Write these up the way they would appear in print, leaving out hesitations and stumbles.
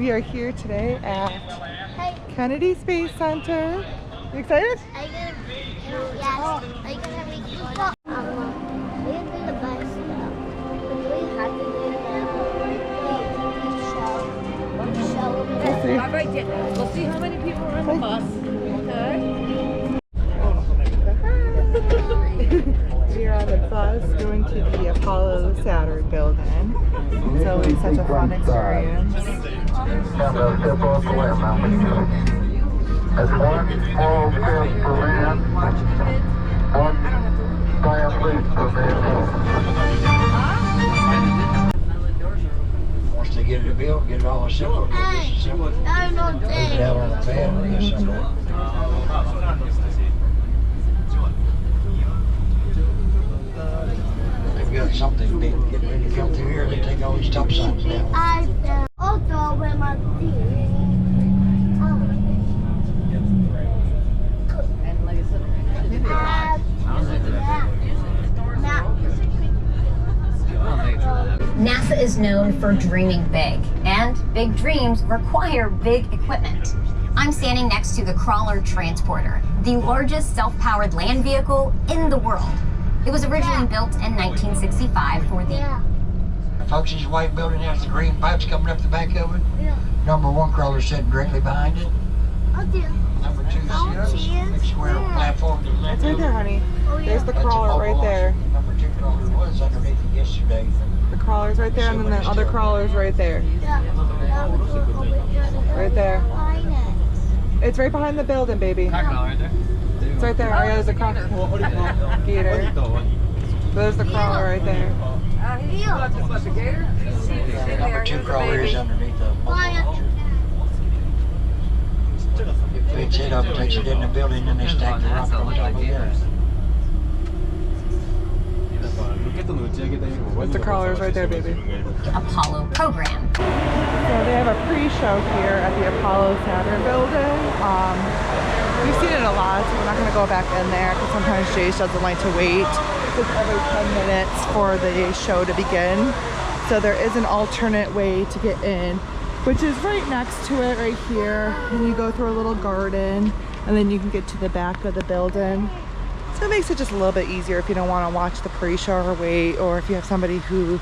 We are here today at Kennedy Space Center. You excited? Are you gonna make people? We have to the bus though. We have to do the show. We'll see how many people are on the bus. We are on the bus going to the Apollo Saturn building. It's always such a fun experience. That's one small step for man, one giant leap for mankind. Once they get it built, get it all assembled, I don't put it out on the van and reassemble it. They've got something big getting ready to come through here. They take all these top signs down. I also with my teeth. NASA is known for dreaming big, and big dreams require big equipment. I'm standing next to the Crawler Transporter, the largest self-powered land vehicle in the world. It was originally built in 1965 for the... Folks, this white building has the green pipes coming up the back of it. Number one crawler sitting directly behind it. Number two, big square platform. It's right there, honey. There's the crawler right there. Number two crawler was underneath it yesterday. The crawler's right there, and then the other crawler's right there. Right there. It's right behind the building, baby. It's right there. Oh, yeah, there's a crawler. Gator. There's the crawler right there. Number two crawler is underneath the mobile. Picks it up, takes it in the building, and they stack the rock on top of it. The crawler's right there, baby. Apollo program. So they have a pre-show here at the Apollo Saturn building. We've seen it a lot, so we're not going to go back in there because sometimes Jace doesn't like to wait just every 10 minutes for the show to begin. So there is an alternate way to get in, which is right next to it right here. And you go through a little garden and then you can get to the back of the building. So it makes it just a little bit easier if you don't want to watch the pre-show or wait, or if you have somebody who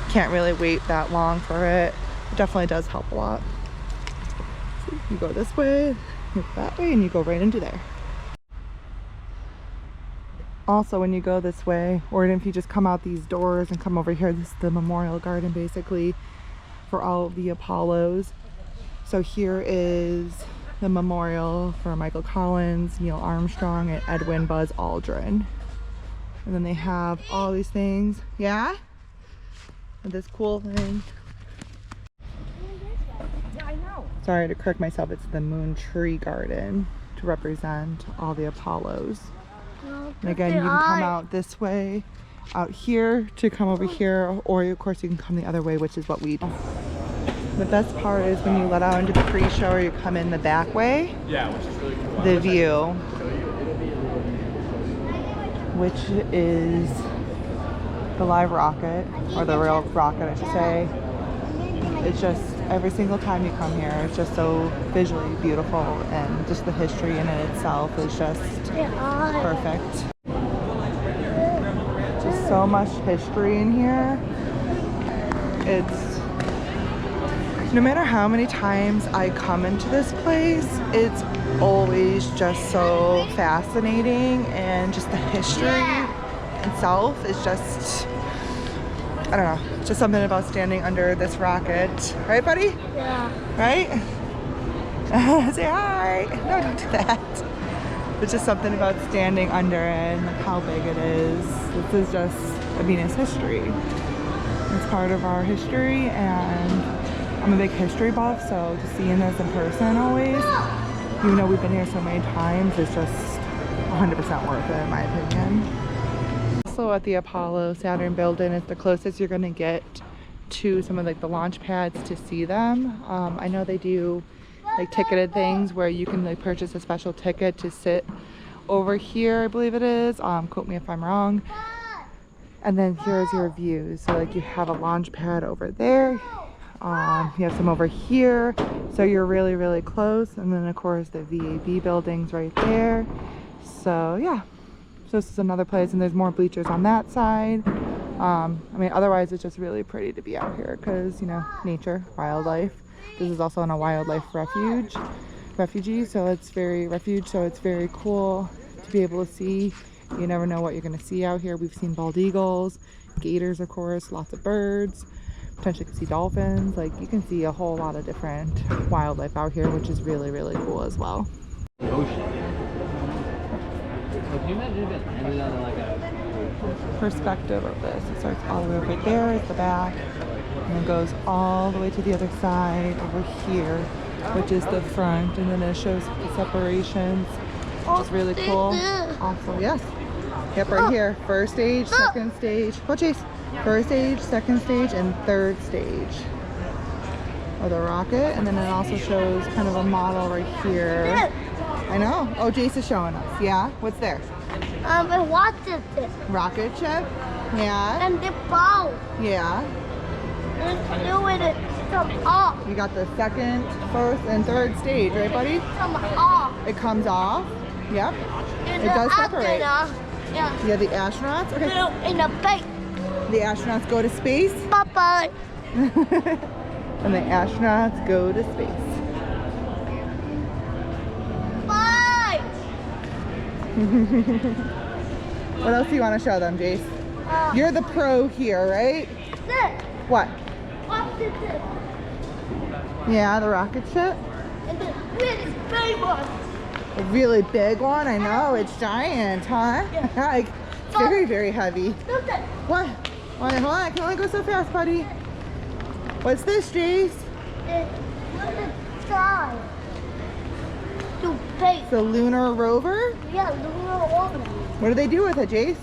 can't really wait that long for it. It definitely does help a lot. So you go this way, you go that way, and you go right into there. Also, when you go this way, or if you just come out these doors and come over here, this is the memorial garden basically for all of the Apollos. So here is the memorial for Michael Collins, Neil Armstrong, and Edwin Buzz Aldrin. And then they have all these things. Yeah? And this cool thing. Sorry to correct myself, it's the Moon Tree Garden to represent all the Apollos. And again, you can come out this way, out here to come over here, or of course you can come the other way, which is what we do. The best part is when you let out into the pre-show or you come in the back way, which is really cool. The view, which is the live rocket, or the real rocket I should say. It's just, every single time you come here, it's just so visually beautiful, and just the history in it itself is just perfect. Just so much history in here. It's, no matter how many times I come into this place, it's always just so fascinating, and just the history itself is just, I don't know, just something about standing under this rocket. Right, buddy? Yeah. Right? Say hi. No, don't do that. It's just something about standing under it and like how big it is. This is just, I mean, it's history. It's part of our history, and I'm a big history buff, so just seeing this in person always, even though we've been here so many times, it's just 100% worth it in my opinion. Also at the Apollo Saturn building, it's the closest you're going to get to some of like the launch pads to see them. I know they do like ticketed things where you can like purchase a special ticket to sit over here, I believe it is. Quote me if I'm wrong. And then here's your views. So like you have a launch pad over there. You have some over here, so you're really, really close. And then of course the VAB building's right there. So yeah, so this is another place, and there's more bleachers on that side. I mean, otherwise it's just really pretty to be out here because, you know, nature, wildlife. This is also in a wildlife refugee, so it's very cool to be able to see. You never know what you're going to see out here. We've seen bald eagles, gators, of course, lots of birds. Potentially can see dolphins. Like, you can see a whole lot of different wildlife out here, which is really, really cool as well. Perspective of this, it starts all the way over there at the back, and it goes all the way to the other side over here, which is the front, and then it shows the separations, which is really cool. Also, yes, yep, right here, first stage, second stage. Oh, Chase, first stage, second stage, and third stage of the rocket. And then it also shows kind of a model right here. I know. Oh, Jace is showing us. Yeah, what's there? And what is this? Rocket ship. Yeah. And the ball. Yeah. Let's do it. Come off. You got the second, first, and third stage, right, buddy? Come off. It comes off. Yep. And It does separate. Yeah. Yeah, the astronauts. Okay. In the bait. The astronauts go to space. Bye-bye. And the astronauts go to space. Bye. What else do you want to show them, Jace? You're the pro here, right? This. What? What is this? Yeah, the rocket ship. And the really big one. A really big one. I know, it's giant, huh? Like, it's very, very heavy. Look at What? Wait, hold on, I can only go so fast, buddy. What's this, Jace? it. Look at the sky. To space. The lunar rover? Yeah, lunar orbit. What do they do with it, Jace?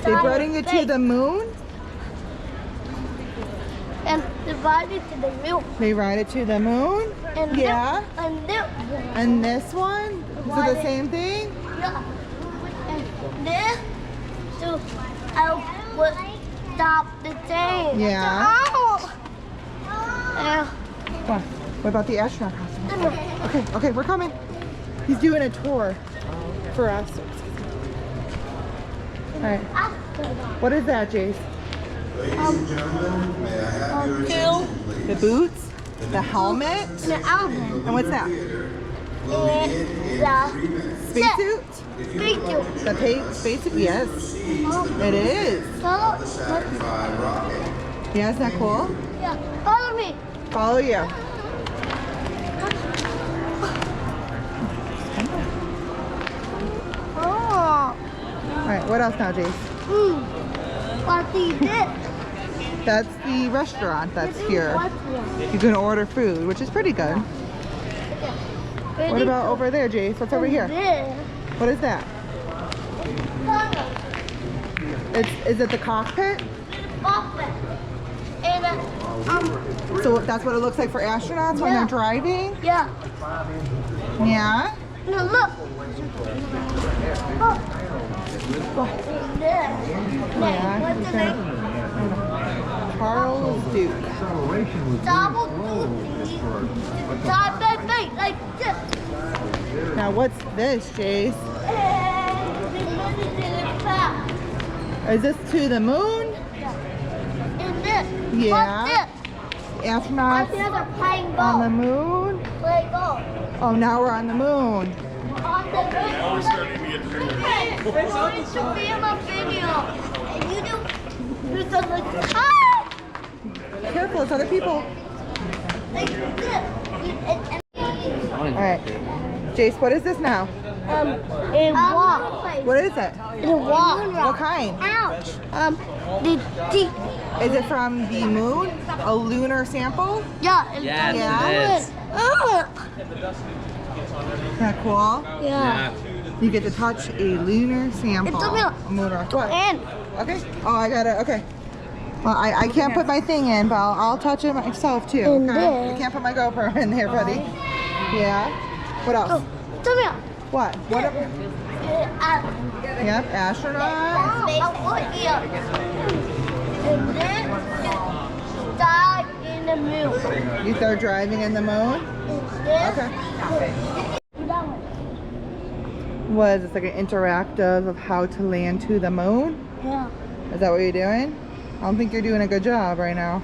They bring it to the moon? And divide it to the milk. They ride it to the moon? And Yeah. This, and this one. And this one? Is it the same thing? Yeah. And this to help with stop the train. Yeah. Ow. What? What about the astronaut costume? Okay, we're coming. He's doing a tour for us. All right. What is that, Jace? The boots? The helmet? The album. And what's that? The Spacesuit? spacesuit. The spacesuit? Yes. It is. So, Yeah, isn't that cool? yeah, follow me. Follow you. Oh. All right, what else now, Jace? What is this? That's the restaurant that's here. What one? You can order food, which is pretty good. What about over there, Jace? What's over here? This. What is that? Is it the cockpit? Cockpit. And So that's what it looks like for astronauts when Yeah. they're driving? yeah. Yeah? No, look. Oh. There. Yeah, What's the name? Charles Duke. Double duty. Side by side, like this. Now what's this, Jace? And we put it in the back. Is this to the moon? And this. Yeah. What's this? Astronauts The other playing on ball. the moon? Play ball. Oh, now we're on the moon. On the moon. We're going to film a video. And you do. You're gonna like, ah! Careful, it's other people. Like this. All right. Jace, what is this now? A walk. What is it? A walk. What kind? Ouch. The deep. Is it from the moon? A lunar sample? Yeah. Yes, Yeah. it is. Isn't that cool? Yeah. You get to touch a lunar sample. It's a real- lunar. What? And Okay. Oh, I got it. Okay. Well, I can't put my thing in, but I'll touch it myself too. And Okay. then- I can't put my GoPro in there, buddy. Yeah. What else? oh, come here. What? What? Yep. Astronaut. And then dive in the moon. You start driving in the moon? Okay. What is this, like an interactive of how to land to the moon? Yeah. Is that what you're doing? I don't think you're doing a good job right now.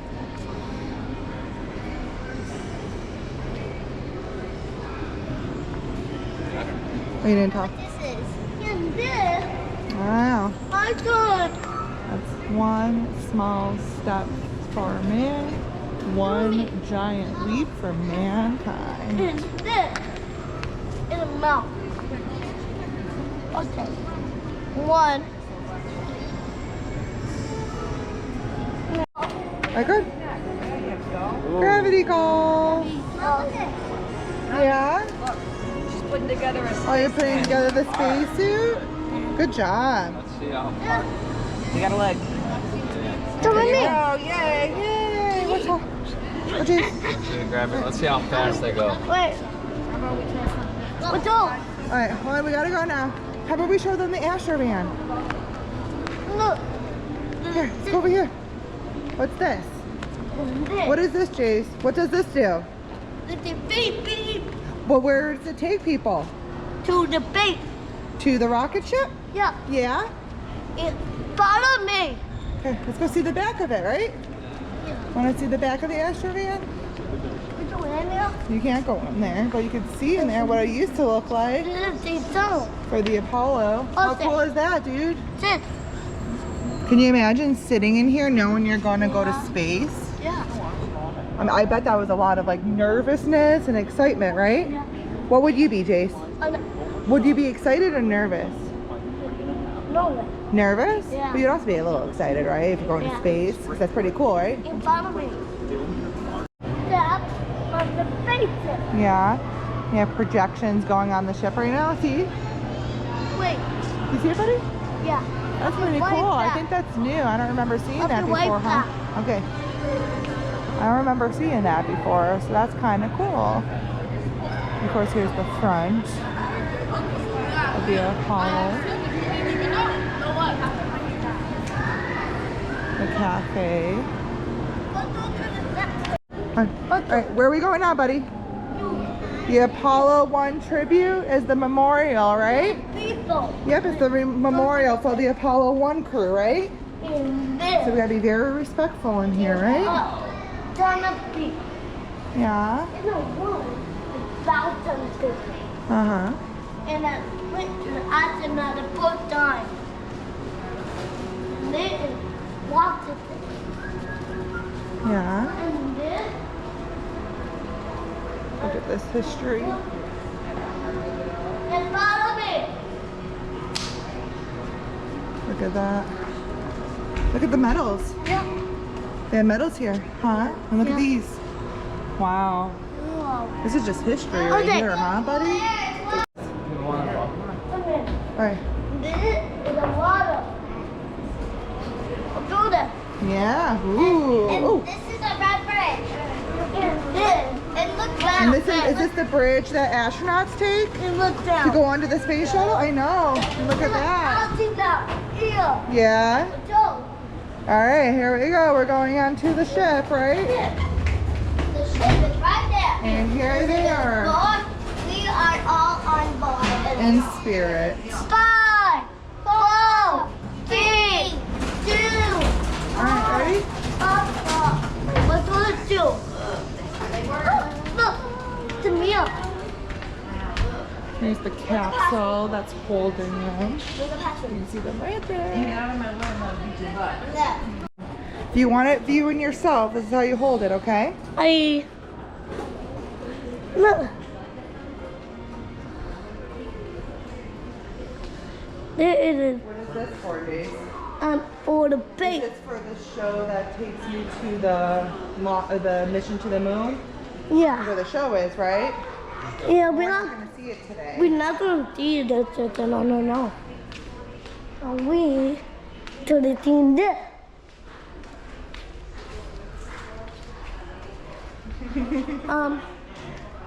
What you didn't talk? This is. And this. Wow. I got. That's one small step for man, one giant leap for mankind. And this. In a mouth. Okay. One. Alright, good. Gravity call. Yeah? She's putting together a Oh, you're putting together the spacesuit? Good job. Let's see how far. You got a leg. Come with me. Oh, yay, yay. What's up? Oh, jeez. Grab it. Let's see how fast they go. Wait. What's up? Alright, hold on, we gotta go now. How about we show them the Astro van? Look. Here, let's go over here. What's this? What is this, Jace? What does this do? It's a beep beep Well, where does it take people? to the beep. To the rocket ship? Yeah. Yeah? Follow me. Okay, let's go see the back of it, right? Want to see the back of the Astro van? We go in there. You can't go in there, but you can see in there what it used to look like This is the tunnel. for the Apollo. How Okay. cool is that, dude? This. Can you imagine sitting in here knowing you're going to go to space? Yeah. I mean, I bet that was a lot of like nervousness and excitement, right? Yeah. What would you be, Jace? No. Would you be excited or nervous? No. Nervous? Yeah. But you'd also be a little excited, right? If you're going to Yeah. space. 'Cause that's pretty cool, right? Follow me. Step on the basic. Yeah. You have projections going on the ship right now. See? Wait. You see it, buddy? Yeah. That's pretty Wipe cool. I that. think that's new. I don't remember seeing Up that to wipe before, huh? Okay. I don't remember seeing that before, so that's kind of cool. Of course, here's the front of the Apollo. The cafe. All right, where are we going now, buddy? The Apollo 1 tribute is the memorial, right? People Yep, it's the memorial for the Apollo 1 crew, right? in So this. we gotta be very respectful in here, right? Turn up the Yeah. in a room. Thousands of Uh-huh. and I went to the astronaut the first time. Then walked it. Yeah. And then Look at this history. and follow me. Look at that. Look at the medals. Yeah. They have medals here, huh? And look at Yeah. these. Wow. Wow. This is just history right Okay. here, huh, buddy? Come in. All right. This is the water. I'll do that. Yeah. Ooh. This is the red bridge. And this. And look down. And this is this the bridge that astronauts take And look to down. go onto the space shuttle? I know. Look at that. I'll see that. Here. Yeah. Go. All right, here we go. We're going onto the ship, right? Here. The ship is right there. And here they are Lord, we are all on board. in spirit. 5, 4, 3, 2, All right, ready? What's gonna do? Look, to me up. Here's the capsule that's holding them. You can see them right there. If you want it viewing yourself, this is how you hold it, okay? Look. There it is. What is this for, Jace? For the base. It's for the show that takes you to the mission to the moon. Yeah. Where the show is, right? Yeah, We're not going to see it today. we're not gonna see that. No. We to the team there.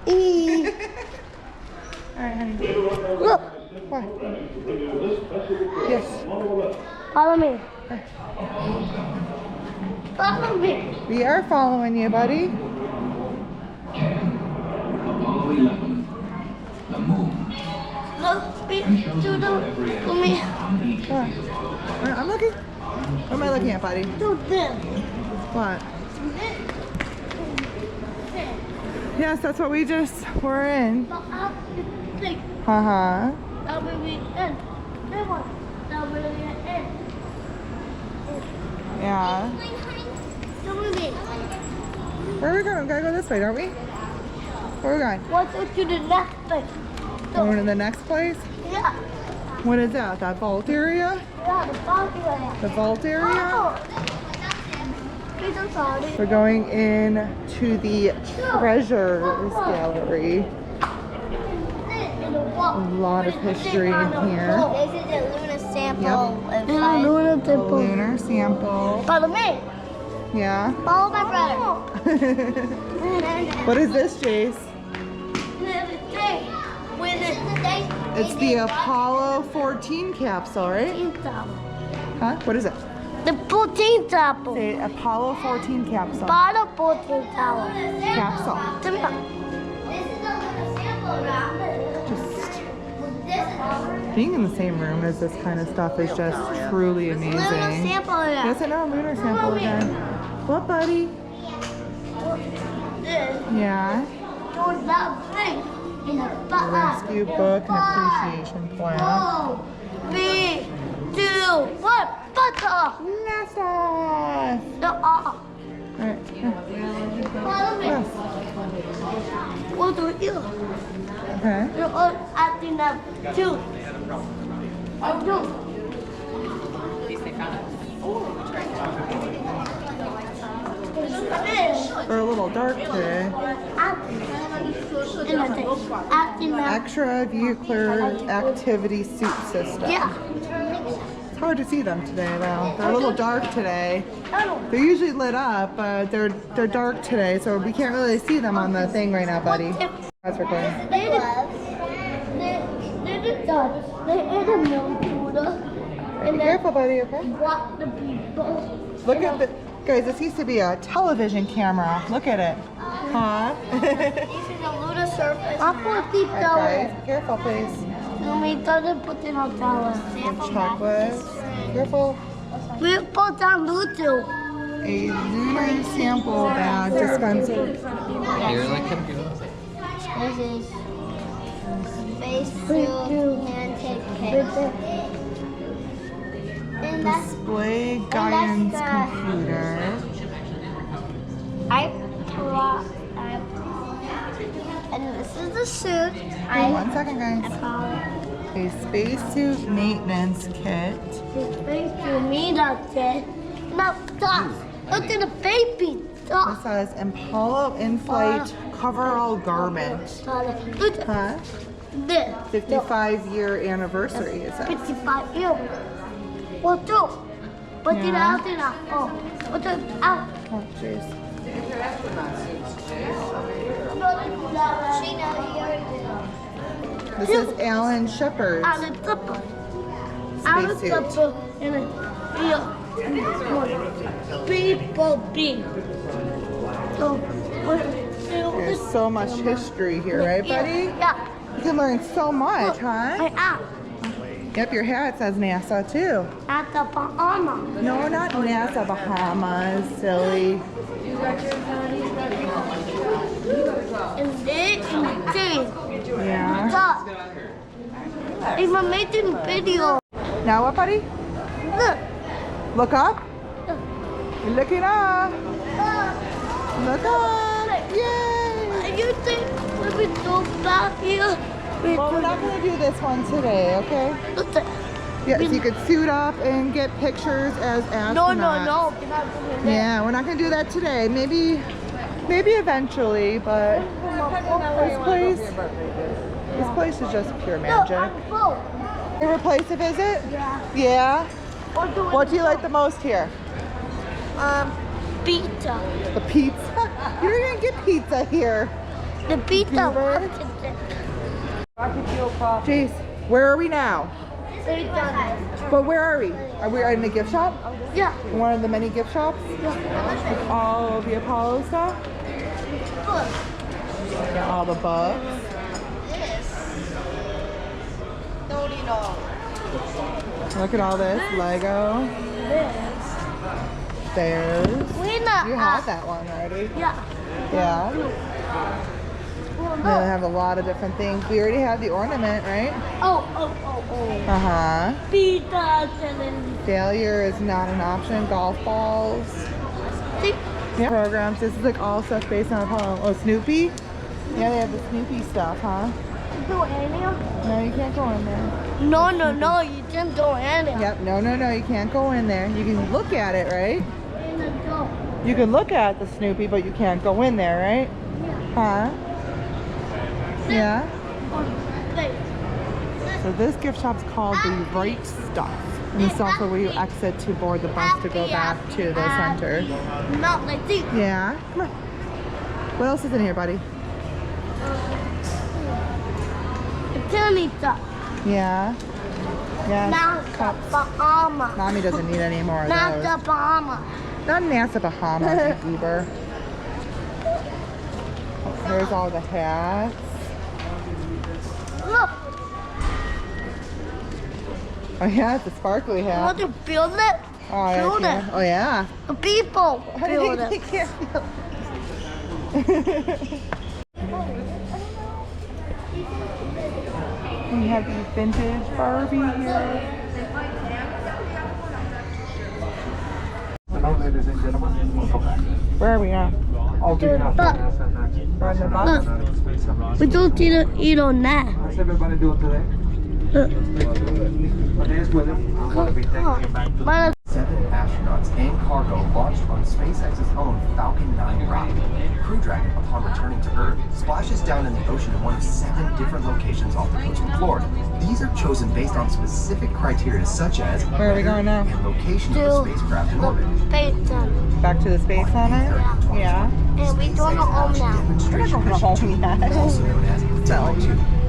E. All right, honey. Look, What? Yes. follow me. Follow me. We are following you, buddy. Apollo 11, the moon. Look, to me. I'm looking. What am I looking at, buddy? Do this. What? Yes, that's what we just were in. Uh-huh. That will be in. That one. That will be in. Yeah. That will be. Where are we going? We gotta go this way, don't we? Where are we going? Let's go to the next place. Going to the next place? Yeah. What is that? That vault area? Yeah, the vault area. The vault area? Oh. I'm sorry. We're going in to the treasures gallery. A lot of history in here. This is a lunar sample. Yep. Lunar A lunar sample. Follow me. Yeah. Follow my brother. What is this, Jace? It's the Apollo 14 capsule, right? Huh? What is it? The 14th apple. Say Apollo 14 capsule. Apollo 14 tower. Capsule. Come here. Just being in the same room as this kind of stuff is just truly amazing. Lunar sample area. Yes, I know, lunar sample again. What, buddy? This. Yeah. Doing that thing in a butt. Rescue book and appreciation plan. Oh, 3, 2, 1. Butter. NASA. No. Alright. Follow me. Yes. What do you? Okay. You're all acting up too. I do. We're a little dark today. Acting up. Extravehicular activity suit system. Yeah. It's hard to see them today though. They're a little dark today. They're usually lit up, but they're dark today, so we can't really see them on the thing right now, buddy. That's recording. They're the dogs. They're the milk Buddha. Be careful, buddy, okay? What the people. Look at the guys, this used to be a television camera. Look at it. Huh? This is a lunar surface. I put deep Alright, down. guys, careful please. No, we doesn't put it on tower. The chocolates. Careful. We put down Bluetooth. A lunar sample bag dispenser. You're like computer. This is spacesuit handshake case. And that's Display guidance that's computer. and this is the suit. One second, guys. A spacesuit maintenance kit. Spacesuit me that's it. No, stop. Look at the baby. It Stop. says Apollo in-flight coverall garment. Look at Huh? this. 55-year anniversary, it says. 55 years. What do? Put it out in a oh. Put it out. Oh, jeez. This is Alan Shepard's On the top. On the spacesuit. top. And people be. So, There's so much history here, right, buddy? Yeah. You can learn so much, huh? I am. Yep, your hat says NASA too. At the Bahamas. No, not NASA Bahamas, silly. And they thing. Yeah. Stop. I'm making video. Now what, buddy? Look. Look up. You're looking up. Look up. Yay! You think when we go back here? Well, we're not going to do this one today, okay? Look at Yes, you could suit up and get pictures as astronauts. No. We're not doing that. Yeah, we're not going to do that today. Maybe eventually, but this place is just pure magic. Favorite place to visit? Yeah. Yeah? What do you like the most here? Pizza. The pizza? You don't even get pizza here. The pizza. Jace, where are we now? But where are we? Are we in the gift shop? Yeah. One of the many gift shops? With all of the Apollo stuff? Got all the books. Look at all this Lego. Stairs. You have that one already. Yeah. Yeah. They have a lot of different things. We already have the ornament, right? Oh. Uh-huh. Pizza. Failure is not an option. Golf balls. Yeah. Programs. This is like all stuff based on a poem. Oh, Snoopy? Yeah, they have the Snoopy stuff, huh? Go in there? No, you can't go in there. No, you can't go in there. Yep, no, you can't go in there. You can look at it, right? Go. You can look at the Snoopy, but you can't go in there, right? Huh? Yeah? So this gift shop's called the Right Stuff. And this is also where you exit to board the bus to go back to the center. Not like this. Yeah? Come on. What else is in here, buddy? Tell me stuff. Yeah? Yeah. NASA Bahama. Mommy doesn't need any more of those. NASA Bahama. Not NASA Bahamas, you goober. There's all the hats. Look, Oh yeah, it's a sparkly you hat. want to build it? Oh, Build yeah. it. Oh yeah. The people build They it. can't feel. We have the vintage Barbie here. Hello, ladies and gentlemen. Welcome back. Where are we now? All being out But- NASA and We're on the bus. We don't need to eat on that. How's everybody doing today? Look. My name is William. I'm going to be taking you back to Mine 7 astronauts and cargo launched on SpaceX's own Falcon 9 rocket. Crew Dragon, upon returning to Earth, splashes down in the ocean in one of 7 different locations off the coast of Florida. These are chosen based on specific criteria such as Where are we going now? and location of the to spacecraft in the orbit. Space Center. Back to the Space Center? Yeah. And we don't know home now. Demonstration We're not going mission, home yet. also known as Demo 2.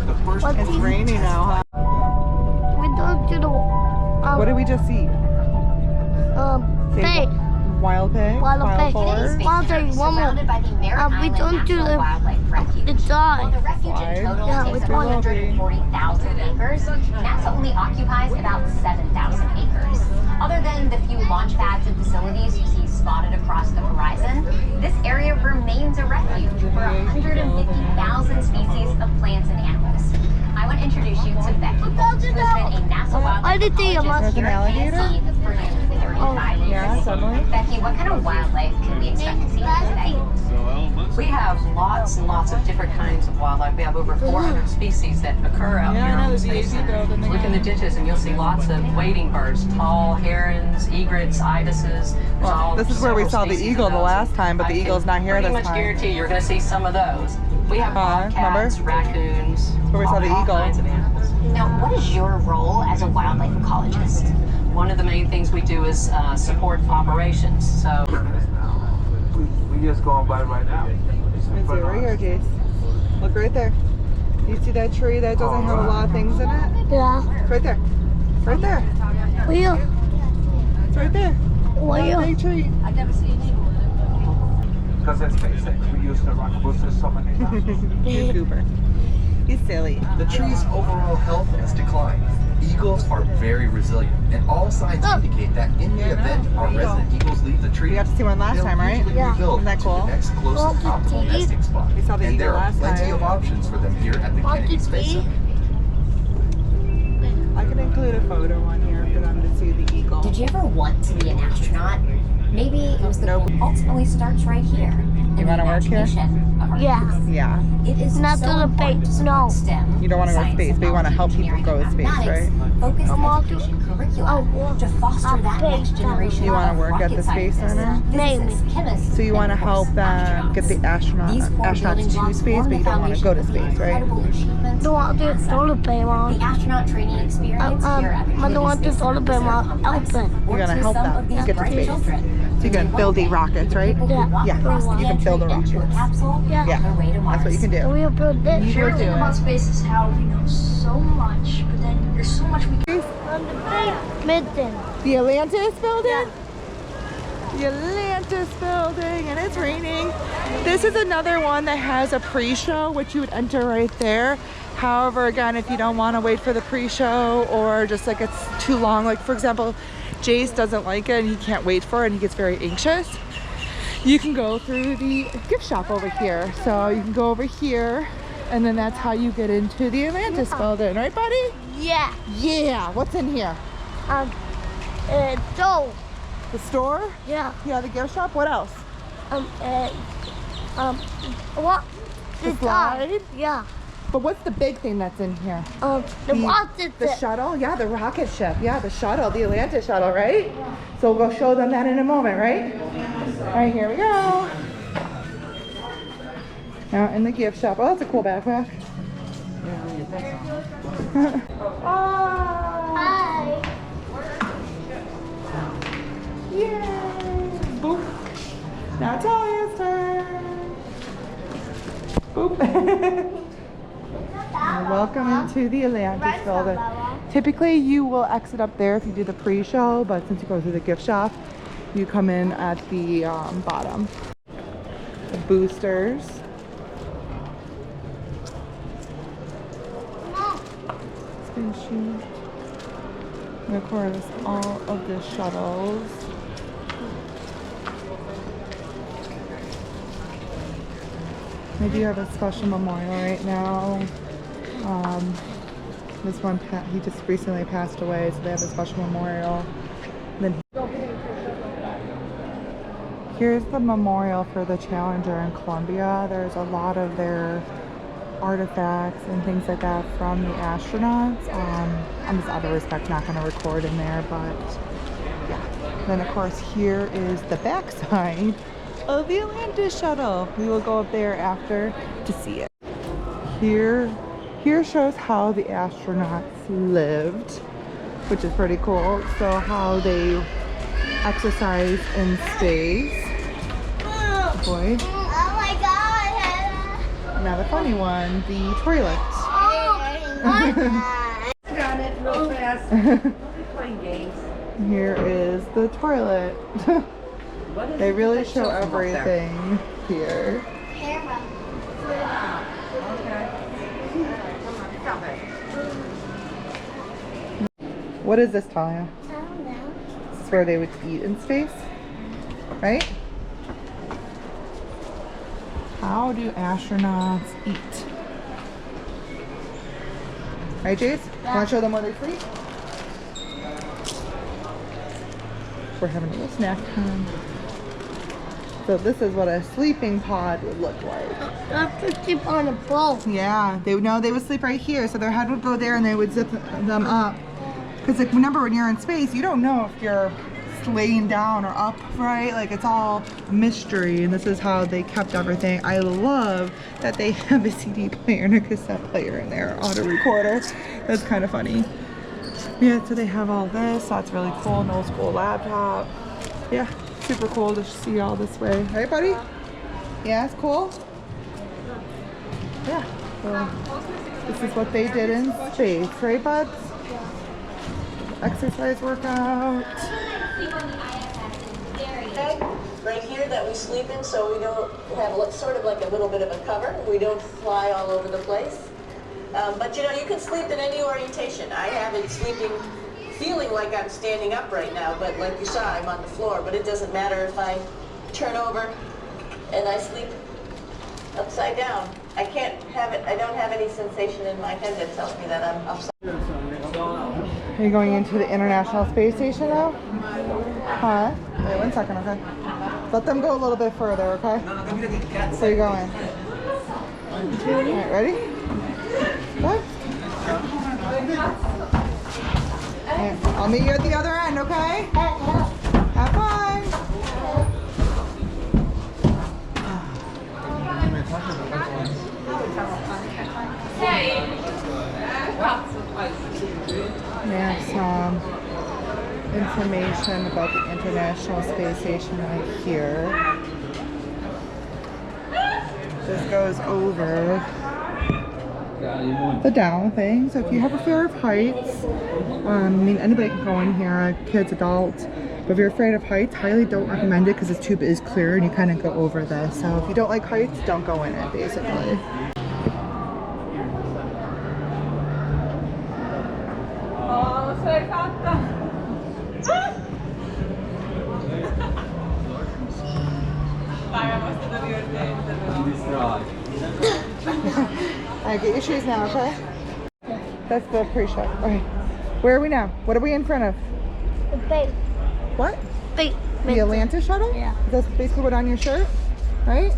The first What It's raining now, huh? We don't do the What did we just see? pig. Wild pig? Wild pig. horse? One thing, one more. We don't do the While the die. refuge Why? in total Yeah, is which one? 140,000 acres. NASA only occupies about 7,000 acres. Other than the few launch pads and facilities you see spotted across the horizon, this area remains a refuge for 150,000 species of plants and animals. I want to introduce you to Becky, who's been a NASA wildlife did think about ecologist There's an here at alligator? KC for nearly 35 years. Yeah, totally. Becky, what kind of wildlife can we expect to see here today? We have lots and lots of different kinds of wildlife. We have over 400 species that occur out here on the Space Center. Look in the ditches and you'll see lots of wading birds, tall herons, egrets, ibises. Well, There's this is where we several saw the species eagle of the those. last time, but the I can eagle's not here this pretty much time. guarantee you're going to see some of those. We have bobcats, raccoons, where we saw the all eagle. kinds of animals. Now, what is your role as a wildlife ecologist? One of the main things we do is support operations. So We just going by right now. Let's see, right here, Jace. Look right there. You see that tree that doesn't have a lot of things in it? Yeah. It's right there. It's right there. Wheel. It's right there. Wheel. Big tree. Because at SpaceX, we used to rock boosters so many times. He's Cooper. He's silly. The tree's overall health has declined. Eagles are very resilient, and all signs indicate that in the event our resident eagles leave the tree, We got to see one last they'll time, right? usually Yeah. rebuild Isn't that to cool? the next closest Want to optimal see? nesting spot. We saw the and eagle there are last plenty time. of options for them here at the Want Kennedy to Space see? Center. I can include a photo on here for them to see the eagle. Did you ever want to be an astronaut? Maybe it was the Nope. goal ultimately starts right here. You wanna work here? Yeah. Yeah. It is Not so to the important base, to no. STEM. You don't wanna go to science, space, but you wanna help people technology, go to space, engineering, right? Focused I want to- education curricula to foster a that space next generation You wanna of work at rocket the Space scientists, Center? Maybe. physicists, chemists, So you want to and, of course, help them get the These core astronauts building to blocks space, form but the you don't want to go to foundation of the space, right? incredible achievements Don't want to of NASA. solar beam The on. astronaut training experience here at the I don't Kennedy want to Space solar Center beam is on. complex. Open. You're gonna Works help with some them of these get to bright space. children. So you can build the rockets, right? Yeah. Yeah. Across the You can build the entry into a rockets. capsule Yeah. Yeah. on their way to Mars. That's what you can do. We will build this. You favorite do thing about it. space is how we know so much, but then there's so much we can. On the big mission. The Atlantis building? the Atlantis building, and it's raining. This is another one that has a pre-show, which you would enter right there. However, again, if you don't want to wait for the pre-show, or just like it's too long, like for example, Jace doesn't like it and he can't wait for it and he gets very anxious, you can go through the gift shop over here. So you can go over here, and then that's how you get into the Atlantis building, right buddy? Yeah. Yeah, what's in here? Dough. The store? Yeah. Yeah, the gift shop. What else? What? The slide? Yeah. But what's the big thing that's in here? The shuttle? Yeah, the rocket ship. Yeah, the shuttle, the Atlantis shuttle, right? Yeah. So we'll go show them that in a moment, right? All right, here we go. Now in the gift shop. Oh, that's a cool backpack. Hi. Yay! Boop. Now Talia's turn. Boop. Welcome into the Atlantis building. Typically you will exit up there if you do the pre-show, but since you go through the gift shop, you come in at the bottom. The boosters. Spaceship. And of course all of the shuttles. They do have a special memorial right now. This one, he just recently passed away, so they have a special memorial. And then here's the memorial for the Challenger in Columbia. There's a lot of their artifacts and things like that from the astronauts. I'm just out of respect not going to record in there, but yeah. Then of course here is the backside of the Atlantis shuttle. We will go up there after to see it. Here shows how the astronauts lived, which is pretty cool. So how they exercise in space. Boy. Oh my God. Now the funny one, the toilet. Oh my God. Got it real fast. Playing games. Here is the toilet. They really show everything here. Camera. What is this, Talia? I don't know. This is where they would eat in space, right? How do astronauts eat? Right, Jace? Yeah. Want to show them where they sleep? We're having a little snack time. So this is what a sleeping pod would look like. I have to sleep on a boat. Yeah, they would sleep right here. So their head would go there and they would zip them up. Because like, remember when you're in space, you don't know if you're laying down or up, right? Like it's all a mystery, and this is how they kept everything. I love that they have a CD player and a cassette player in there, auto recorder. That's kind of funny. Yeah, so they have all this. That's really cool. An old school laptop. Yeah, super cool to see all this way. Right, buddy? Yeah, it's cool. Yeah. So this is what they did in space, right, buds? Exercise workout. Right here that we sleep in, so we don't have sort of like a little bit of a cover. We don't fly all over the place. But you know, you can sleep in any orientation. I have it sleeping, feeling like I'm standing up right now, but like you saw, I'm on the floor. But it doesn't matter if I turn over and I sleep upside down. I can't have it, I don't have any sensation in my head that tells me that I'm upside down. Are you going into the International Space Station now? Huh? Wait 1 second, okay? Let them go a little bit further, okay? Where are you going? Alright, ready? What? Yeah, I'll meet you at the other end, okay? Have fun! There's information about the International Space Station right here. This goes over the down thing. So if you have a fear of heights, I mean anybody can go in here, kids, adults. But if you're afraid of heights, highly don't recommend it because this tube is clear and you kind of go over this. So if you don't like heights, don't go in it, basically. Oh, sei fatta! Alright, get your shoes now, okay? That's the pre-show. Alright. Where are we now? What are we in front of? The bait. What? Bait. The Atlantis shuttle? Yeah. That's basically what on your shirt, right?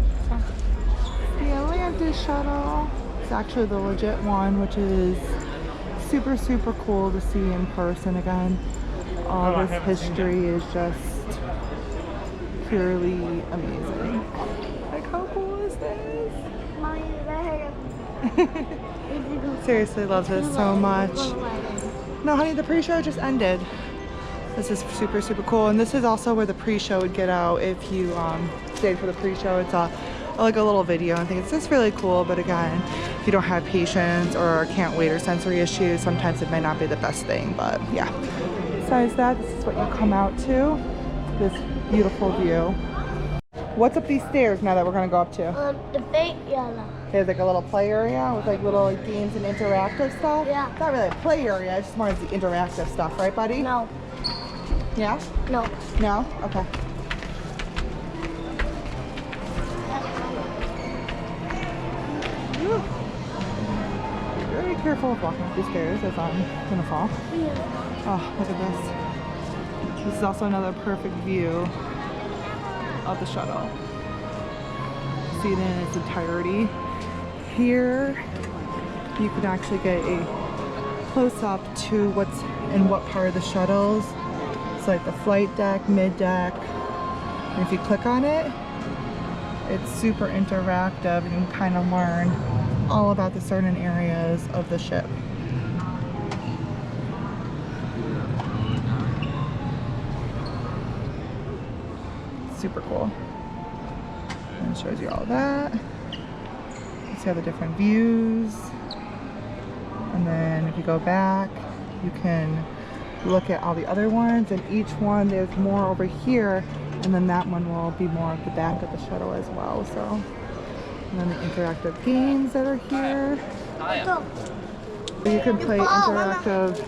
The Atlantis shuttle. It's actually the legit one, which is super, super cool to see in person again. All this history is just purely amazing. Like, how cool is this? Seriously love this so much. No, honey, the pre-show just ended. This is super, super cool. And this is also where the pre-show would get out if you stayed for the pre-show. It's like a little video and things. It's just really cool. But again, if you don't have patience or can't wait or sensory issues, sometimes it might not be the best thing. But yeah, besides that, this is what you come out to. This beautiful view. What's up these stairs now that we're gonna go up to? The bait yellow. There's like a little play area with like little games and interactive stuff. Yeah. It's not really a play area, it's just more of the interactive stuff, right, buddy? No. Yeah? No. No? Okay. Ooh. Be very careful of walking up these stairs as I'm gonna fall. Yeah. Oh, look at this. This is also another perfect view of the shuttle. See it in its entirety. Here, you can actually get a close-up to what's in what part of the shuttles. It's like the flight deck, mid-deck. And if you click on it, it's super interactive and you can kind of learn all about the certain areas of the ship. Super cool. And it shows you all that. You see all the different views. And then if you go back, you can look at all the other ones, and each one there's more over here, and then that one will be more at the back of the shuttle as well. So, and then the interactive games that are here. You can play interactive.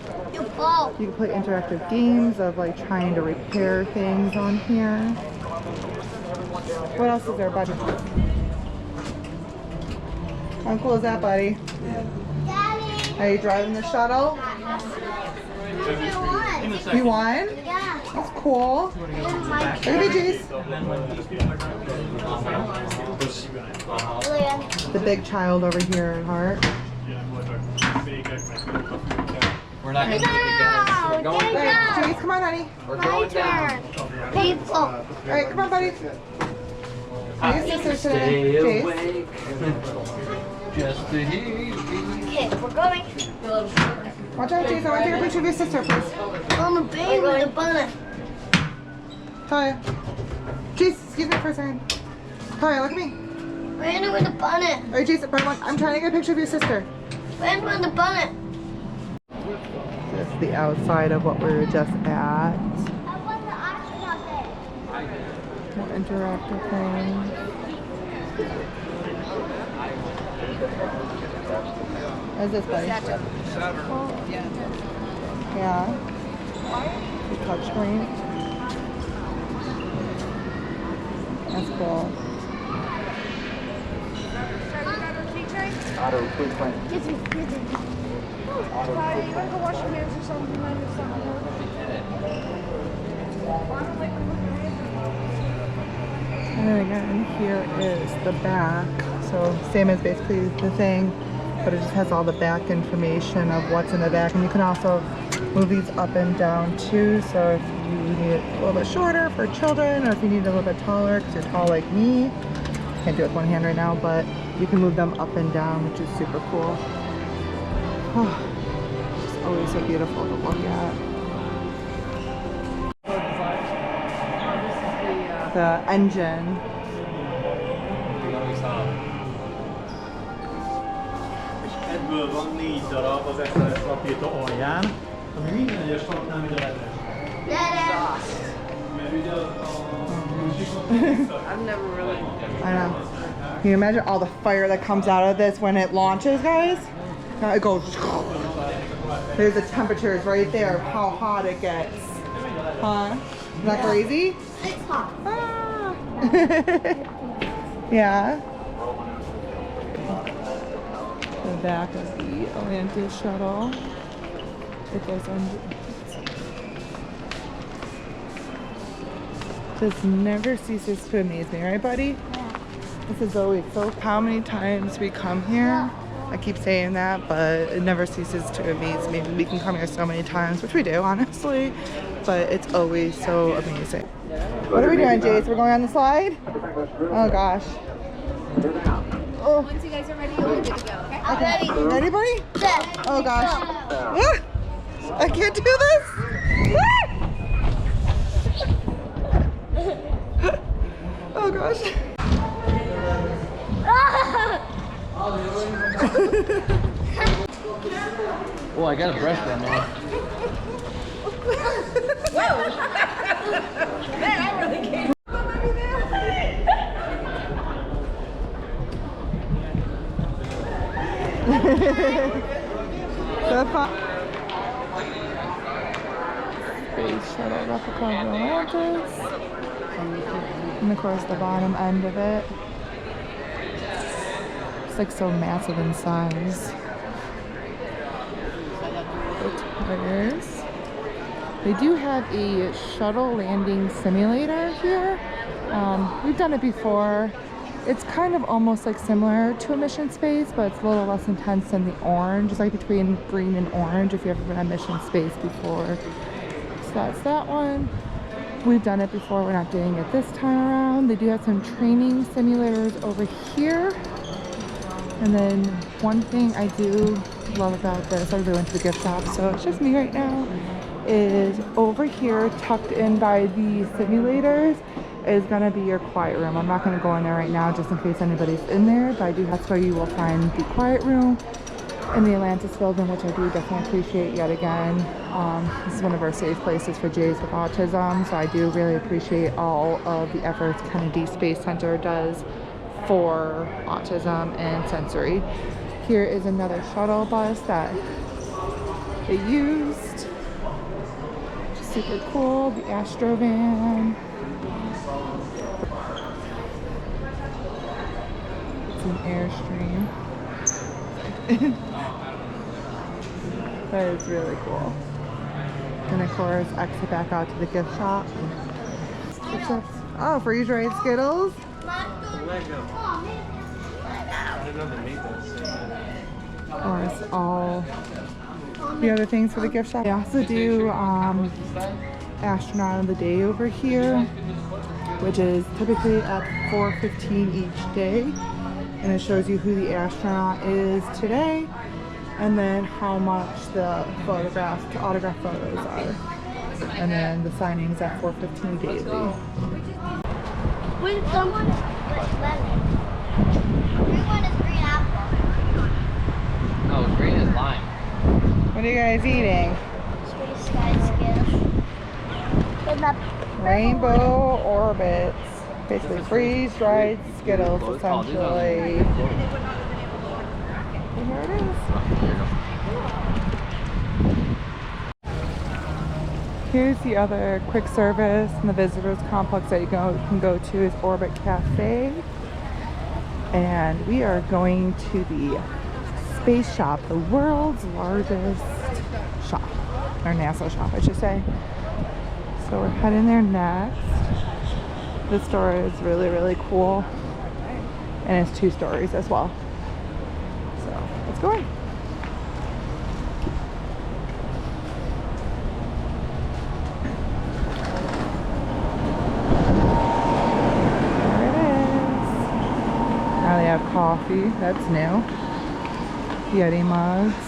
You can play interactive games of like trying to repair things on here. What else is there, buddy? How cool is that, buddy? Are you driving the shuttle? You won? Yeah. That's cool. Look at me, Jace. The big child over here at heart. We're not going to get you guys. We're going All right, Jace, come on, honey. We're going down. People. All right, come on, buddy. Your sister today. Stay Jace. awake. Just to hear you. Okay, we're going. Watch out, Jace. I want to take a picture of your sister, please. On the baby with the bonnet. Taya. Jace, excuse me for a second. Taya, look at me. Randy with the bonnet. All right, Jace, I'm trying to get a picture of your sister. Randy with the bonnet. This is the outside of what we were just at. I want the astronaut bed. More interactive things. What is this, buddy? Saturn. Yeah. The touch screen. That's cool. Auto quick plan. Get it. Sorry, you want to go wash your hands or something? And then again, here is the back. So same as basically the thing, but it just has all the back information of what's in the back. And you can also move these up and down too. So if you need it a little bit shorter for children, or if you need it a little bit taller because you're tall like me, can't do it with one hand right now, but you can move them up and down, which is super cool. Oh, it's always so beautiful to look at. The engine. Ebből van 4 darab az SLS rakéta alján, ami minden egyes alapnál ide lehet. I've never really. I know. Can you imagine all the fire that comes out of this when it launches, guys? It goes. There's the temperatures right there of how hot it gets. Huh? Isn't that crazy? It's hot. Ah. Yeah. The back of the Atlantis shuttle. It goes under. This never ceases to amaze me, right, buddy? Yeah. This is always so. How many times we come here? I keep saying that, but it never ceases to amaze me. We can come here so many times, which we do, honestly, but it's always so amazing. What are we doing, Jace? We're going on the slide? Oh gosh. Oh. Once you guys are ready, you'll be good to go, okay? I'm ready. Ready, buddy? Yeah. Oh gosh. Ah! I can't do this. Ah! Oh gosh. Oh, I got a brush there, man. Man, I really can't. Space shuttle replica of Atlantis. And of course the bottom end of it. It's like so massive in size. The tires. They do have a shuttle landing simulator here. We've done it before. It's kind of almost like similar to a mission space, but it's a little less intense than the orange. It's like between green and orange if you've ever been on mission space before. So that's that one. We've done it before, we're not doing it this time around. They do have some training simulators over here. And then one thing I do love about this, I really went to the gift shop, so it's just me right now, is over here tucked in by the simulators is gonna be your quiet room. I'm not gonna go in there right now just in case anybody's in there, but that's where you will find the quiet room in the Atlantis building, which I do definitely appreciate yet again. This is one of our safe places for Jace with autism, so I do really appreciate all of the efforts Kennedy Space Center does for autism and sensory. Here is another shuttle bus that they used. Super cool, the Astro van. It's an Airstream. That is really cool. And of course, exit back out to the gift shop. Oh, freeze-dried Skittles. Of course, all the other things for the gift shop. They also do Astronaut of the Day over here, which is typically at 4:15 each day. And it shows you who the astronaut is today, and then how much the photographed autograph photos are. And then the signings at 4:15 daily. With someone like lemon. Everyone is green apple. No, green is lime. What are you guys eating? Space sky skittles. And the Rainbow Orbits. Basically freeze-dried Skittles, essentially. And here it is. Here's the other quick service in the visitors complex that you can go to is Orbit Cafe. And we are going to the space shop, the world's largest shop, or NASA shop, I should say. So we're heading there next. This store is really, really cool. And it's 2 stories as well. So let's go in. There it is. Now they have coffee. That's new. Yeti mugs.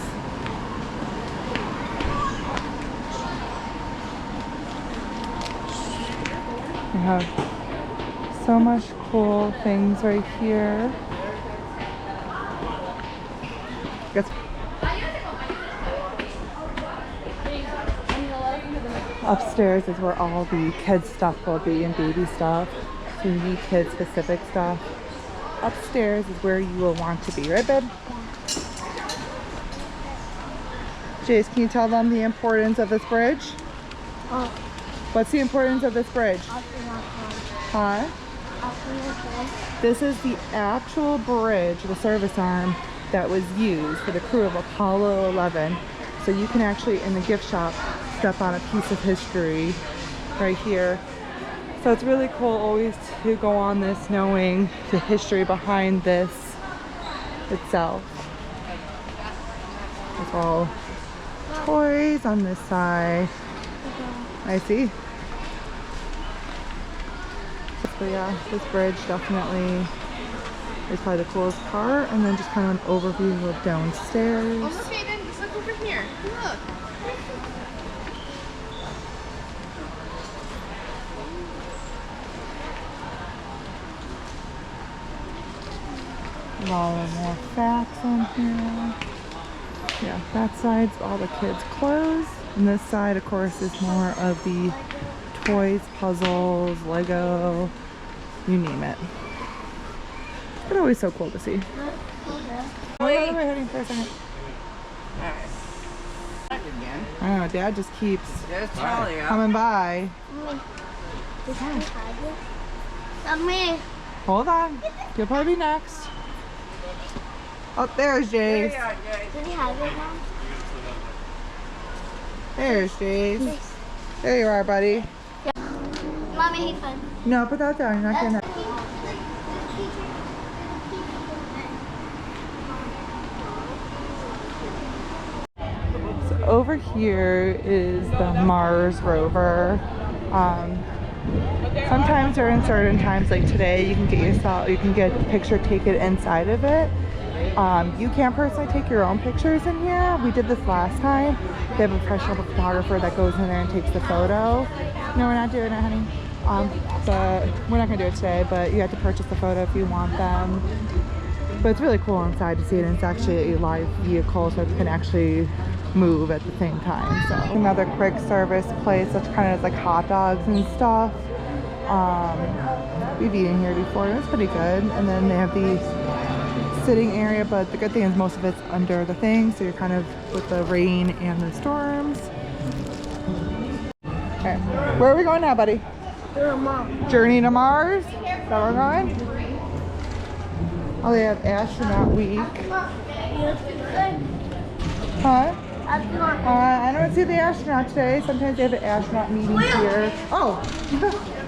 They have so much cool things right here. Guess Upstairs is where all the kids stuff will be and baby stuff. So you need kid specific stuff. Upstairs is where you will want to be, right, babe? Jace, can you tell them the importance of this bridge? Oh. What's the importance of this bridge? Huh? This is the actual bridge, the service arm that was used for the crew of Apollo 11. So you can actually, in the gift shop, step on a piece of history right here. So it's really cool always to go on this knowing the history behind this itself. It's all toys on this side. I see. So yeah, this bridge definitely is probably the coolest part. And then just kind of an overview of downstairs. Oh, look, Aiden, look over here. Look. A lot more facts on here. Yeah, that side's all the kids' clothes. And this side, of course, is more of the toys, puzzles, Lego, you name it. But always so cool to see. Wait, we're heading for a second. I know, Dad just keeps coming by. Mommy. Hold on. You'll probably be next. Oh, there's Jace. Did he have it, Mom? There's Jace. There you are, buddy. Mommy, he's fun. No, put that down. You're not getting that. So over here is the Mars rover. Sometimes during certain times, like today, you can get a picture taken inside of it. You can't personally take your own pictures in here. We did this last time. They have a professional photographer that goes in there and takes the photo. No, we're not doing it, honey. But we're not gonna do it today, but you have to purchase the photo if you want them. But it's really cool inside to see it, and it's actually a live vehicle, so it can actually move at the same time. So another quick service place that's kind of like hot dogs and stuff. We've eaten here before, and it's pretty good. And then they have the sitting area, but the good thing is most of it's under the thing, so you're kind of with the rain and the storms. Okay, where are we going now, buddy? Journey to Mars? Is that where we're going? Oh, they have Astronaut Week. Huh? I don't see the astronaut today. Sometimes they have an astronaut meeting here. Oh!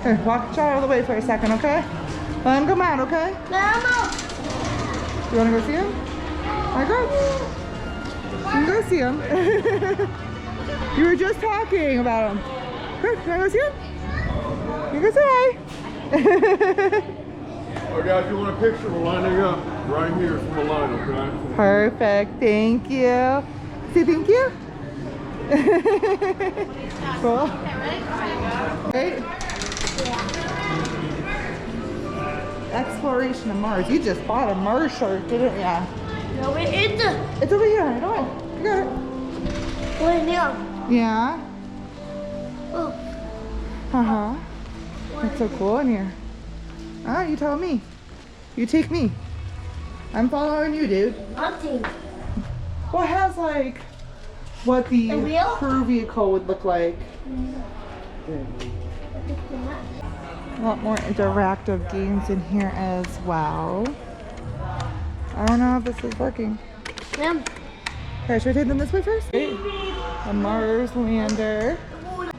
Here, walk out of the way for a second, okay? Let him come out, okay? You want to go see him? I go. You can go see him. You were just talking about him. Good. You want to go see him? You can say hi. Alright guys, if you want a picture, we're lining up right here from the line, okay? Perfect. Thank you. Say thank you. Cool. Right? Exploration of Mars. You just bought a Mars shirt, didn't you? No, it's over here. I know. You got it. Right here. Yeah. Oh. Uh-huh. That's so cool in here. Ah, you tell me. You take me. I'm following you, dude. Nothing. Well, it has like what the wheel? crew vehicle would look like. A lot more interactive games in here as well. I don't know if this is working. Yeah. Okay, should I take them this way first? A Mars lander.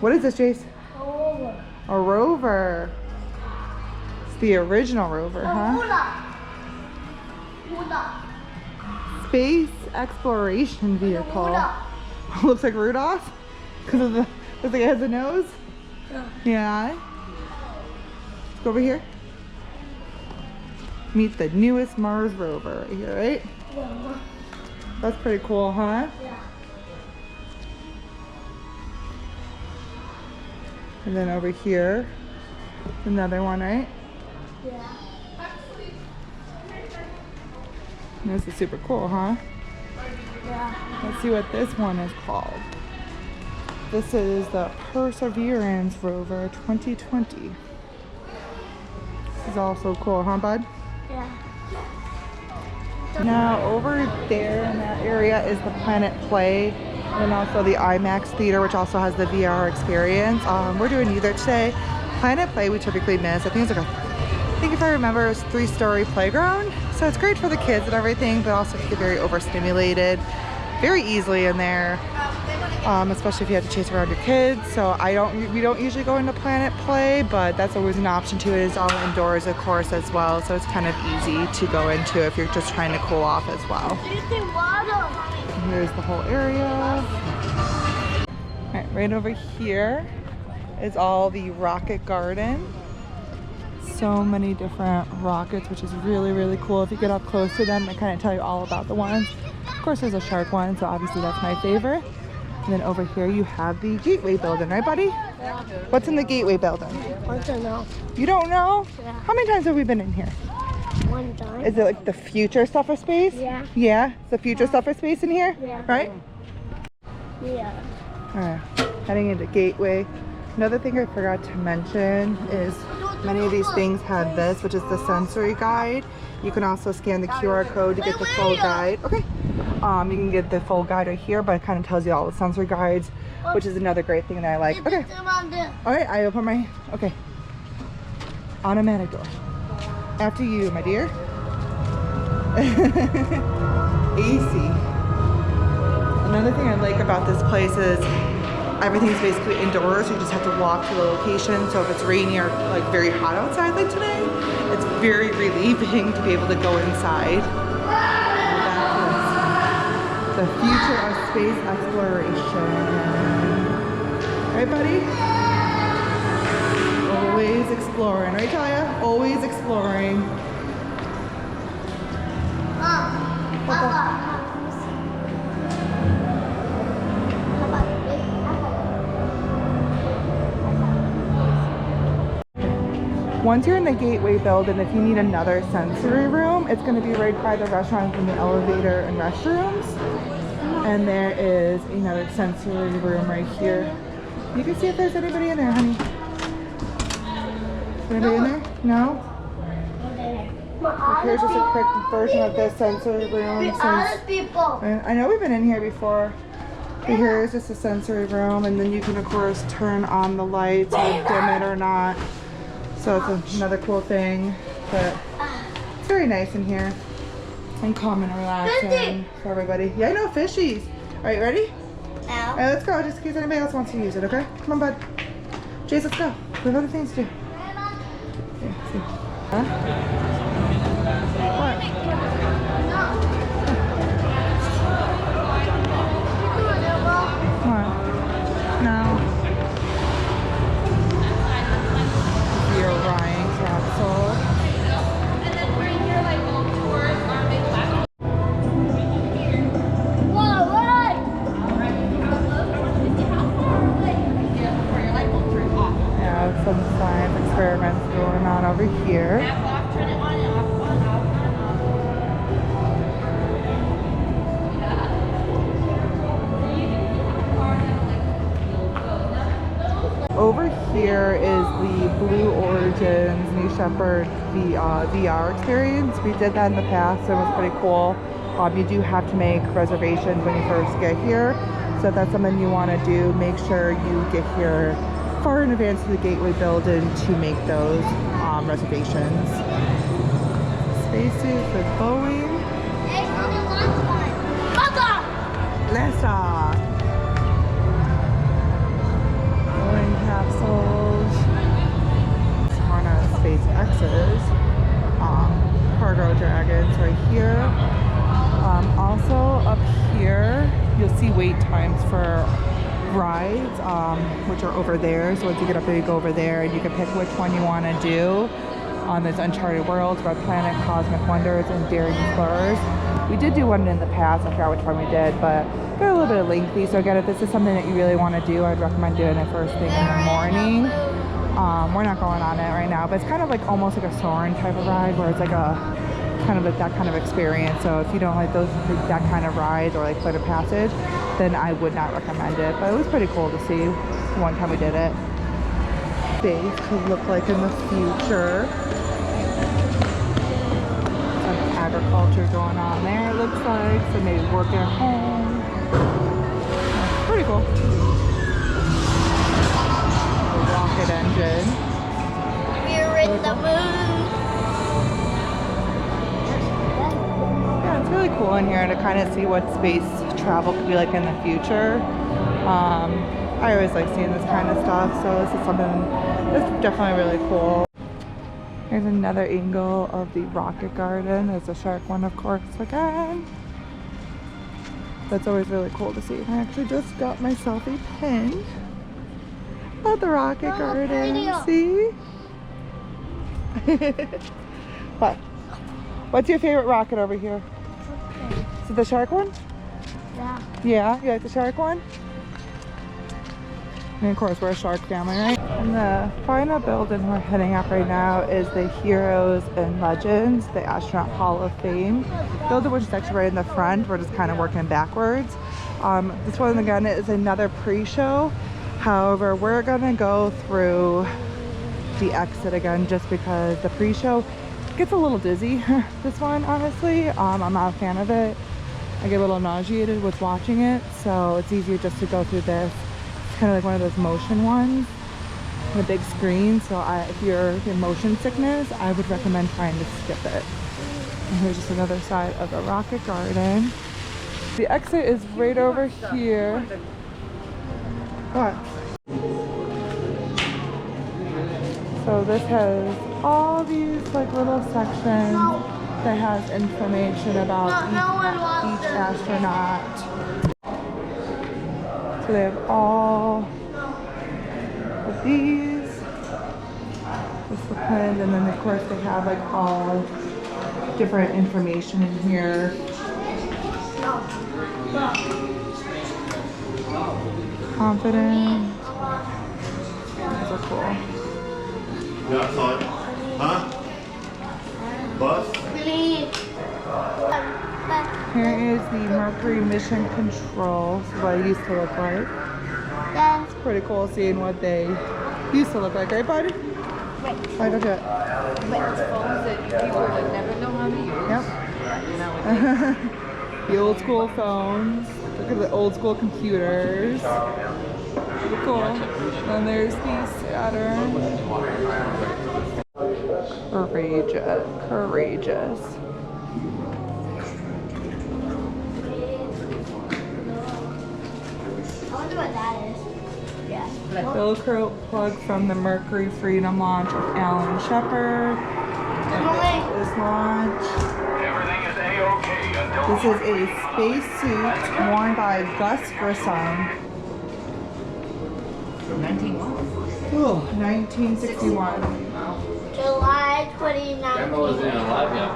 What is this, Jace? A rover. It's the original rover, huh? Space exploration vehicle. Looks like Rudolph because of the looks like it has a nose. Yeah. Let's go over here. Meet the newest Mars rover right here, right? Yeah. That's pretty cool, huh? Yeah. And then over here, another one, right? Yeah. This is super cool, huh? Yeah. Let's see what this one is called. This is the Perseverance rover 2020. This is also cool, huh, bud? Yeah. Now over there in that area is the Planet Play and also the IMAX theater, which also has the VR experience. We're doing neither today. Planet Play we typically miss. I think it's like I think if I remember, it's a 3-story playground. So it's great for the kids and everything, but also you get very overstimulated very easily in there. Especially if you have to chase around your kids. So we don't usually go into Planet Play, but that's always an option too. It is all indoors, of course, as well. So it's kind of easy to go into if you're just trying to cool off as well. And here's the whole area. All right, right over here is all the rocket garden. So many different rockets, which is really, really cool. If you get up close to them, they kind of tell you all about the ones. Of course, there's a shark one, so obviously that's my favorite. And then over here you have the Gateway building, right, buddy? Yeah. What's in the Gateway building? I don't know. You don't know? Yeah. How many times have we been in here? One time. Is it like the future stuff of space? Yeah. Yeah? It's the future stuff of space in here? Yeah. Right? Yeah. Alright, heading into Gateway. Another thing I forgot to mention is many of these things have this, which is the sensory guide. You can also scan the QR code to get the full guide. Okay. You can get the full guide right here, but it kind of tells you all the sensory guides, which is another great thing that I like. Okay. All right, I open my, okay. Automatic door. After you, my dear. AC. Another thing I like about this place is everything's basically indoors. You just have to walk to the location. So if it's rainy or like very hot outside like today, it's very relieving to be able to go inside. The future of space exploration. Right, buddy? Always exploring, right, Talia? Always exploring. Once you're in the Gateway building, if you need another sensory room, it's going to be right by the restaurant and the elevator and restrooms. And there is another sensory room right here. You can see if there's anybody in there, honey. Anybody in there? No? Here's just a quick version of this sensory room. I know we've been in here before. But here is just a sensory room, and then you can of course turn on the lights or dim it or not. So it's another cool thing. But it's very nice in here. And calm and relaxing for everybody. Yeah, I know, fishies. All right, ready? No. All right, let's go, just in case anybody else wants to use it, okay? Come on, bud. Jace, let's go. We have other things to do. Yeah, see. Huh? What? What? No. The Orion capsule. Some science experiments going on over here. Over here is the Blue Origin's New Shepard VR experience. We did that in the past, so it was pretty cool. You do have to make reservations when you first get here. So if that's something you want to do, make sure you get here far in advance of the Gateway building to make those reservations. Spacesuit with Boeing. Last stop. Boeing capsules. Astronaut SpaceX's cargo dragons right here. Also up here, you'll see wait times for rides, which are over there. So once you get up there, you go over there and you can pick which one you want to do. There's Uncharted Worlds, Red Planet, Cosmic Wonders, and Daring Explorers. We did do one in the past, I forgot which one we did, but they're a little bit lengthy. So again, if this is something that you really want to do, I'd recommend doing it first thing in the morning. We're not going on it right now, but it's kind of like almost like a soaring type of ride where it's like a kind of like that kind of experience. So if you don't like that kind of rides or like Flight of Passage, then I would not recommend it. But it was pretty cool to see one time we did it. Space could look like in the future. Some agriculture going on there, it looks like. So maybe working at home. Pretty cool. The rocket engine. We're in the moon. Yeah, it's really cool in here to kind of see what space travel could be like in the future. I always like seeing this kind of stuff, so this is something that's definitely really cool. Here's another angle of the rocket garden. There's a shark one, of course, again. That's always really cool to see. I actually just got myself a pin at the rocket garden. See? What? What's your favorite rocket over here? Is it the shark one? Yeah. Yeah, you like the shark one? And of course, we're a shark family, right? And the final building we're heading up right now is the Heroes and Legends, the Astronaut Hall of Fame building, which is actually right in the front. We're just kind of working backwards. This one, again, is another pre-show. However, we're gonna go through the exit again just because the pre-show gets a little dizzy. This one, honestly, I'm not a fan of it. I get a little nauseated with watching it, so it's easier just to go through this. Kind of like one of those motion ones, the big screen. So if you're in motion sickness, I would recommend trying to skip it. And here's just another side of the rocket garden. The exit is right over here. What? So this has all these like little sections that has information about each astronaut. So they have all of these disciplines, and then of course they have like all different information in here. Confident. Those are cool. Yeah, I saw it. Huh? Bus? Here is the Mercury Mission Control. This is what it used to look like. Yeah. It's pretty cool seeing what they used to look like, right, buddy? Right. Right, look at it. Phones that people would never know how to use. Yep. The old school phones. Look at the old school computers. Pretty cool. And there's the Saturn. Courageous. I wonder what that is. Yeah. Velcro plug from the Mercury Freedom launch with Alan Shepard. This launch. This is a space suit worn by Gus Grissom. 1961. July 29th. wasn't even alive yet.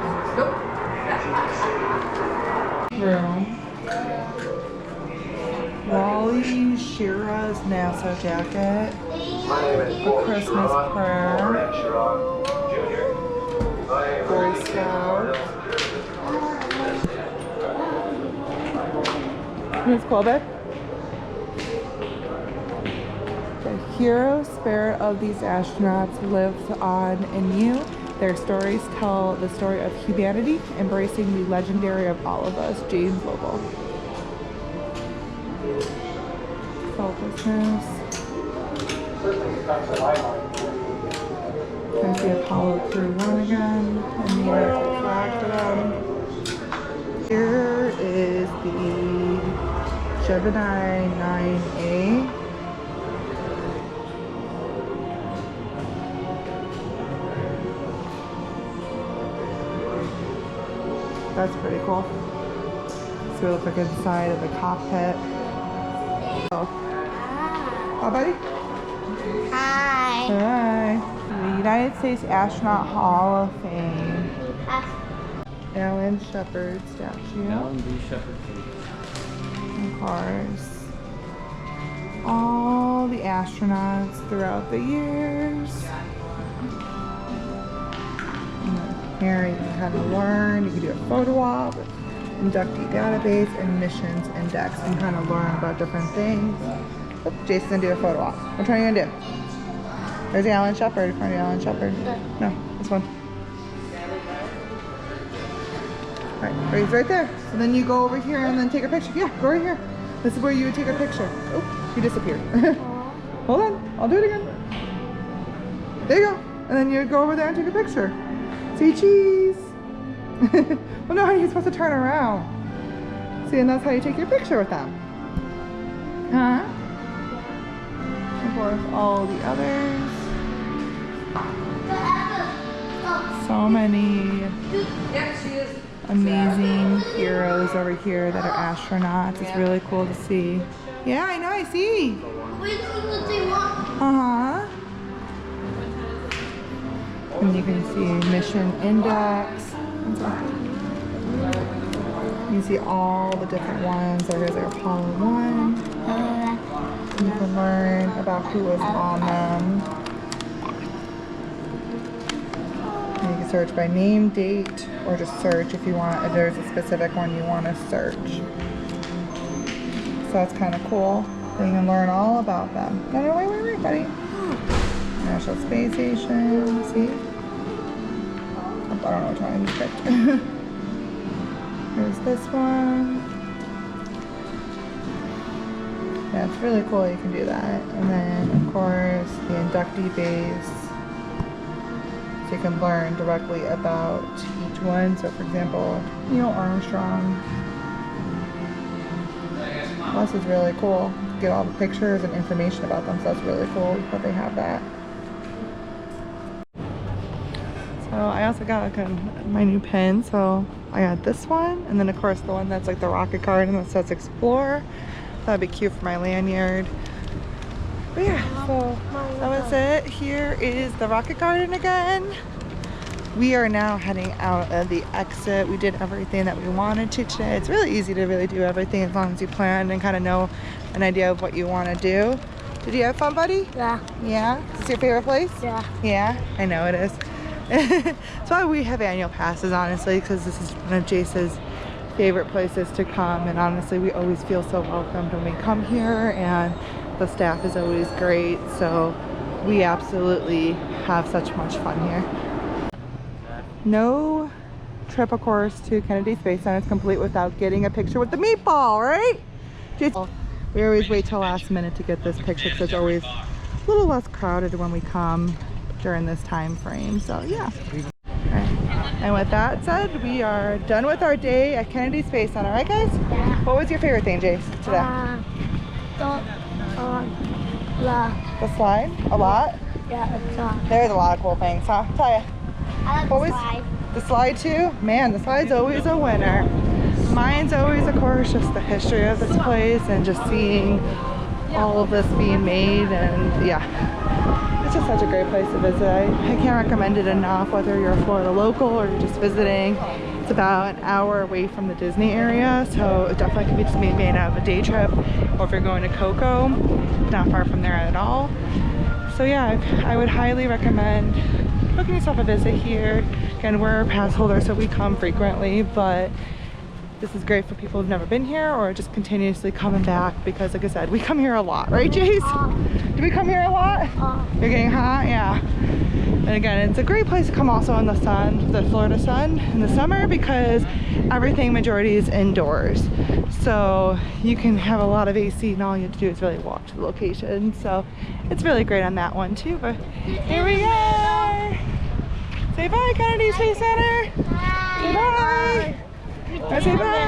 Room. Wally Shira's NASA jacket. A Christmas prayer. Boy Scout. Who's cool, babe? The hero spirit of these astronauts lives on in you. Their stories tell the story of humanity, embracing the legendary of all of us, James Lovell. Selflessness. There's the Apollo Crew 1 again, and the American flag for them. Here is the Gemini 9A. That's pretty cool. So it looks like inside of the cockpit. Oh. Hi, buddy. Hi. Hi. The United States Astronaut Hall of Fame. Alan Shepard statue. Alan V. Shepard. Of course. All the astronauts throughout the years. And the Here you can kind of learn, you can do a photo op, inductee database, and missions index, and kind of learn about different things. Oh, Jason's gonna do a photo op. Which one are you gonna do? There's the Alan Shepard. In front of the Alan Shepard. No, this one. Alright, he's right there. So then you go over here and then take a picture. Yeah, go right here. This is where you would take a picture. Oh, he disappeared. Hold on, I'll do it again. There you go. And then you go over there and take a picture. Say cheese. Well, no, you're supposed to turn around. See, and that's how you take your picture with them. Huh? Of course, all the others. So many amazing heroes over here that are astronauts. It's really cool to see. Yeah, I know, I see. Uh-huh. And you can see mission index. You can see all the different ones. There's like Apollo 1. You can learn about who was on them. And you can search by name, date, or just search if you want, if there's a specific one you want to search. So that's kind of cool. So you can learn all about them. No, wait, buddy. National Space Station, see? I don't know which one I just picked. Here's this one. Yeah, it's really cool you can do that. And then, of course, the inductee base. So you can learn directly about each one. So, for example, Neil Armstrong. This is really cool. Get all the pictures and information about them. So that's really cool that they have that. So I also got my new pen, so I got this one, and then of course the one that's like the rocket garden that says Explore. That'd be cute for my lanyard. But yeah, so that was it. Here is the rocket garden again. We are now heading out of the exit. We did everything that we wanted to today. It's really easy to really do everything as long as you plan and kind of know an idea of what you want to do. Did you have fun, buddy? Yeah. Yeah? Is this your favorite place? Yeah. Yeah? I know it is. That's why we have annual passes, honestly, because this is one of Jace's favorite places to come, and honestly we always feel so welcomed when we come here, and the staff is always great, so we absolutely have such much fun here. No trip, of course, to Kennedy Space Center is complete without getting a picture with the meatball, right? Jace, we always wait till last minute to get this picture because it's always a little less crowded when we come during this time frame, so yeah. And with that said, we are done with our day at Kennedy Space Center, right guys? Yeah. What was your favorite thing, Jace, today? The slide? A lot? Yeah, it's There's a lot of cool things, huh? Tell ya. I like What the was slide. the slide too? Man, the slide's always a winner. Mine's always, of course, just the history of this place and just seeing all of this being made, and yeah. It's just such a great place to visit. I can't recommend it enough, whether you're a Florida local or you're just visiting. It's about an hour away from the Disney area, so it definitely could be just made out of a day trip, or if you're going to Coco, not far from there at all. So yeah, I would highly recommend booking yourself a visit here. Again, we're a pass holder, so we come frequently, but this is great for people who've never been here or just continuously coming back, because like I said, we come here a lot, right Jace? Do we come here a lot? You're getting hot? Yeah. And again, it's a great place to come also in the sun, the Florida sun in the summer, because everything majority is indoors. So you can have a lot of AC and all you have to do is really walk to the location. So it's really great on that one too. But here we are. Say bye, Kennedy Space Center. Say bye. Say bye.